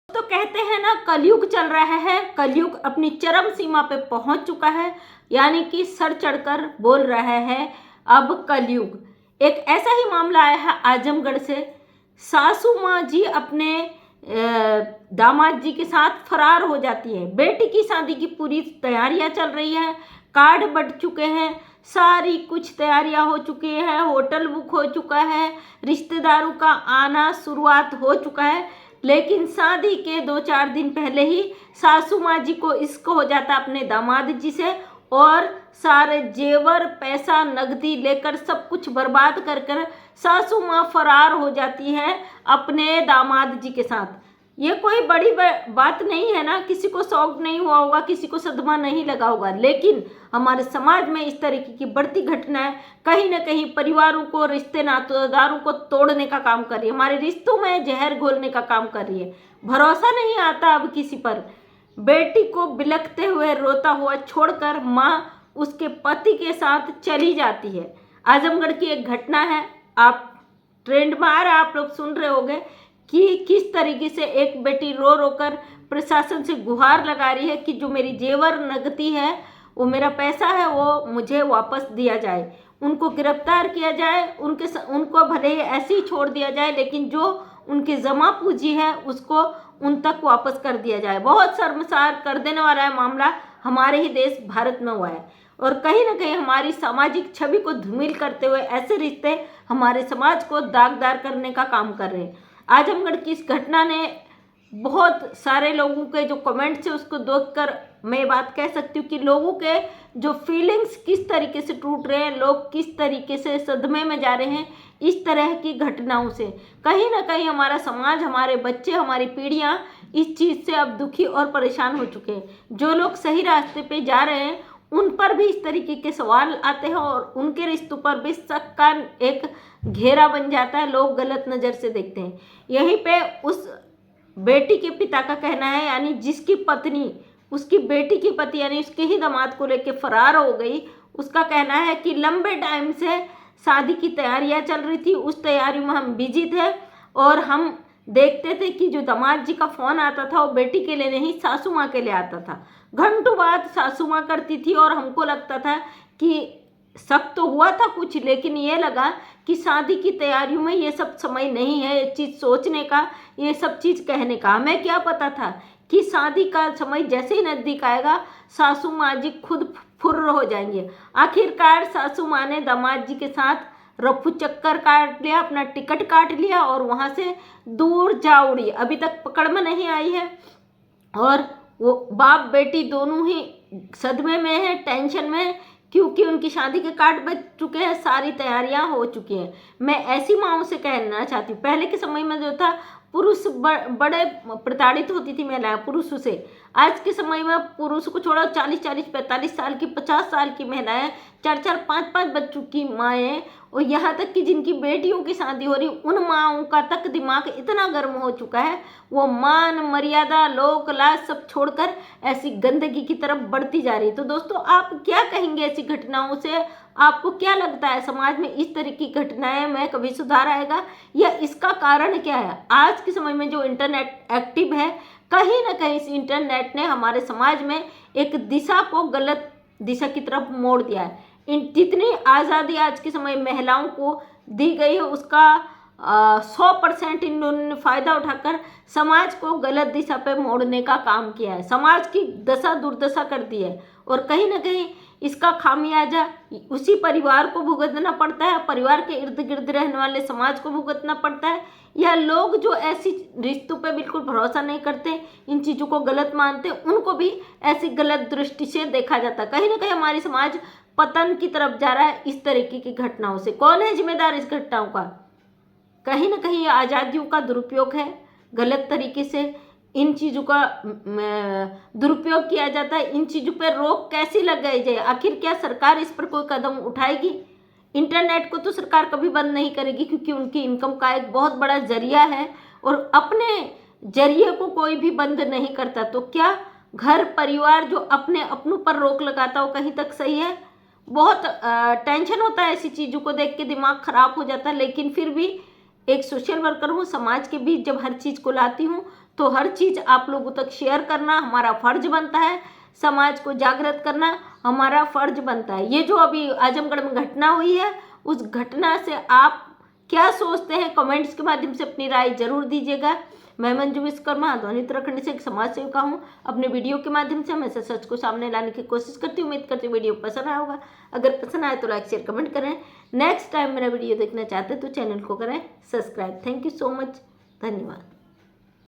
तो कहते हैं ना, कलयुग चल रहा है। कलयुग अपनी चरम सीमा पे पहुंच चुका है, यानी कि सर चढ़कर बोल रहा है अब कलयुग। एक ऐसा ही मामला आया है आजमगढ़ से। सासू माँ जी अपने दामाद जी के साथ फरार हो जाती है। बेटी की शादी की पूरी तैयारियां चल रही है, कार्ड बट चुके हैं, सारी कुछ तैयारियां हो चुकी है, होटल बुक हो चुका है, रिश्तेदारों का आना शुरुआत हो चुका है। लेकिन शादी के 2-4 दिन पहले ही सासू माँ जी को इश्क हो जाता अपने दामाद जी से, और सारे जेवर पैसा नगदी लेकर सब कुछ बर्बाद कर कर सासू माँ फरार हो जाती है अपने दामाद जी के साथ। ये कोई बड़ी बात नहीं है ना, किसी को शौक नहीं हुआ होगा, किसी को सदमा नहीं लगा होगा। लेकिन हमारे समाज में इस तरीके की बढ़ती घटनाएं कहीं ना कहीं परिवारों को, रिश्ते नातेदारों को तोड़ने का काम कर रही है, हमारे रिश्तों में जहर घोलने का काम कर रही है। भरोसा नहीं आता अब किसी पर। बेटी को बिलखते हुए रोता हुआ छोड़कर माँ उसके पति के साथ चली जाती है। आजमगढ़ की एक घटना है, आप ट्रेंड में आ रहा है, आप लोग सुन रहे होंगे कि किस तरीके से एक बेटी रो रो कर प्रशासन से गुहार लगा रही है कि जो मेरी जेवर नगदी है, वो मेरा पैसा है, वो मुझे वापस दिया जाए, उनको गिरफ्तार किया जाए, उनको भले ही ऐसे ही छोड़ दिया जाए, लेकिन जो उनकी जमा पूंजी है उसको उन तक वापस कर दिया जाए। बहुत शर्मसार कर देने वाला है मामला, हमारे ही देश भारत में हुआ है। और कहीं ना कहीं हमारी सामाजिक छवि को धूमिल करते हुए ऐसे रिश्ते हमारे समाज को दागदार करने का काम कर रहे हैं। आजमगढ़ की इस घटना ने बहुत सारे लोगों के जो कमेंट्स है उसको देखकर मैं बात कह सकती हूँ कि लोगों के जो फीलिंग्स किस तरीके से टूट रहे हैं, लोग किस तरीके से सदमे में जा रहे हैं इस तरह की घटनाओं से। कहीं ना कहीं हमारा समाज, हमारे बच्चे, हमारी पीढ़ियाँ इस चीज़ से अब दुखी और परेशान हो चुके हैं। जो लोग सही रास्ते पे जा रहे हैं उन पर भी इस तरीके के सवाल आते हैं और उनके रिश्तों पर भी शक का एक घेरा बन जाता है, लोग गलत नज़र से देखते हैं। यहीं पे उस बेटी के पिता का कहना है, यानी जिसकी पत्नी उसकी बेटी की पति यानी उसके ही दामाद को लेके फरार हो गई, उसका कहना है कि लंबे टाइम से शादी की तैयारियां चल रही थी, उस तैयारी में हम बिजी थे और हम देखते थे कि जो दामाद जी का फ़ोन आता था वो बेटी के लिए नहीं, सासू माँ के लिए आता था। घंटों बाद सासू माँ करती थी और हमको लगता था कि शक तो हुआ था कुछ, लेकिन ये लगा कि शादी की तैयारियों में ये सब समय नहीं है, ये चीज़ सोचने का, ये सब चीज़ कहने का। हमें क्या पता था कि शादी का समय जैसे ही नज़दीक आएगा सासू माँ जी खुद फुर्र हो जाएंगे। आखिरकार सासू माँ ने दामाद जी के साथ रफू चक्कर काट लिया, अपना टिकट काट लिया और वहाँ से दूर जा उड़ी। अभी तक पकड़ में नहीं आई है और वो बाप बेटी दोनों ही सदमे में है, टेंशन में है, क्योंकि उनकी शादी के कार्ड बच चुके हैं, सारी तैयारियां हो चुकी हैं। मैं ऐसी माँओं से कहना चाहती हूँ, पहले के समय में जो था पुरुष बड़े प्रताड़ित होती थी महिलाएं पुरुषों से। आज के समय में पुरुष को छोड़ा 40-40, 45 साल की, 50 साल की महिलाएं, 4-4, 5-5 बच्चों की माएँ, और यहाँ तक कि जिनकी बेटियों की शादी हो रही, उन माँओं का तक दिमाग इतना गर्म हो चुका है, वो मान मर्यादा लोक लाज सब छोड़कर ऐसी गंदगी की तरफ बढ़ती जा रही है। तो दोस्तों, आप क्या कहेंगे ऐसी घटनाओं से? आपको क्या लगता है समाज में इस तरह की घटनाएं में कभी सुधार आएगा, या इसका कारण क्या है? आज के समय में जो इंटरनेट एक्टिव है, कहीं ना कहीं इस इंटरनेट ने हमारे समाज में एक दिशा को गलत दिशा की तरफ मोड़ दिया है। जितनी आज़ादी आज के समय महिलाओं को दी गई है उसका 100% इन्होंने फ़ायदा उठाकर समाज को गलत दिशा पे मोड़ने का काम किया है, समाज की दशा दुर्दशा कर दी है। और कहीं ना कहीं इसका खामियाजा उसी परिवार को भुगतना पड़ता है, परिवार के इर्द गिर्द रहने वाले समाज को भुगतना पड़ता है, या लोग जो ऐसी रिश्तों पे बिल्कुल भरोसा नहीं करते, इन चीज़ों को गलत मानते, उनको भी ऐसी गलत दृष्टि से देखा जाता है। कहीं ना कहीं हमारी समाज पतन की तरफ जा रहा है इस तरीके की घटनाओं से। कौन है जिम्मेदार इस घटनाओं का? कहीं ना कहीं आज़ादियों का दुरुपयोग है, गलत तरीके से इन चीज़ों का दुरुपयोग किया जाता है। इन चीज़ों पर रोक कैसी लगाई जाए? आखिर क्या सरकार इस पर कोई कदम उठाएगी? इंटरनेट को तो सरकार कभी बंद नहीं करेगी, क्योंकि उनकी इनकम का एक बहुत बड़ा जरिया है और अपने जरिए को कोई भी बंद नहीं करता। तो क्या घर परिवार जो अपने अपनों पर रोक लगाता हो कहीं तक सही है? बहुत टेंशन होता है ऐसी चीज़ों को देख के, दिमाग खराब हो जाता है। लेकिन फिर भी एक सोशल वर्कर हूँ, समाज के बीच जब हर चीज़ को लाती हूँ तो हर चीज़ आप लोगों तक शेयर करना हमारा फर्ज बनता है, समाज को जागृत करना हमारा फर्ज बनता है। ये जो अभी आजमगढ़ में घटना हुई है, उस घटना से आप क्या सोचते हैं कमेंट्स के माध्यम से अपनी राय जरूर दीजिएगा। मैं मंजू विश्वकर्मा ध्वनि उत्तराखंड से एक समाज सेविका हूँ। अपने वीडियो के माध्यम से हमेशा सच को सामने लाने की कोशिश करती हूँ। उम्मीद करती हूँ वीडियो पसंद आया होगा। अगर पसंद आए तो लाइक शेयर कमेंट करें। नेक्स्ट टाइम मेरा वीडियो देखना चाहते हैं तो चैनल को करें subscribe. Thank you so much. धन्यवाद।